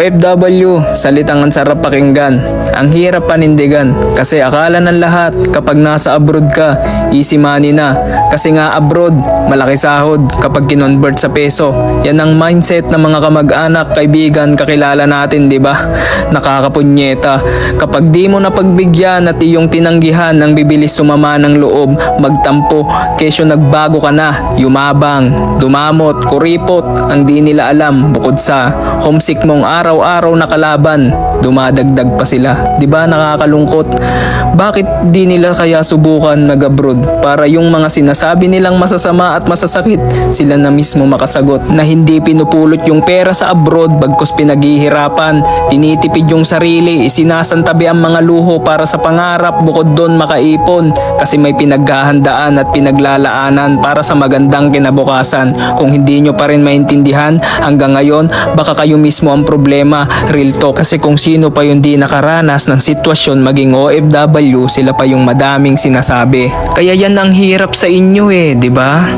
OFW, salitang ang sarap pakinggan, ang hirap panindigan. Kasi akala ng lahat kapag nasa abroad ka, easy money na. Kasi nga abroad, malaki sahod kapag kinonvert sa peso. Yan ang mindset ng mga kamag-anak, kaibigan, kakilala natin, di ba? Nakakapunyeta. Kapag di mo napagbigyan at iyong tinanggihan, ang bibilis sumama ng loob, magtampo, kesyo nagbago ka na, yumabang, dumamot, kuripot, ang di nila alam, bukod sa homesick mong araw-araw na kalaban, dumadagdag pa sila. Di ba nakakalungkot? Bakit di nila kaya subukan mag-abroad para yung mga sinasabi nilang masasama at masasakit, sila na mismo makasagot na hindi pinupulot yung pera sa abroad bagkus pinaghihirapan, tinitipid yung sarili, isinasantabi ang mga luho para sa pangarap, bukod doon makaipon kasi may pinaghahandaan at pinaglalaanan para sa magandang kinabukasan. Kung hindi nyo pa rin maintindihan hanggang ngayon, baka kayo mismo ang problema. Real talk, kasi kung sino pa yung di nakaranas ng sitwasyon maging OFW, sila pa yung madaming sinasabi. Kaya yan ang hirap sa inyo di ba?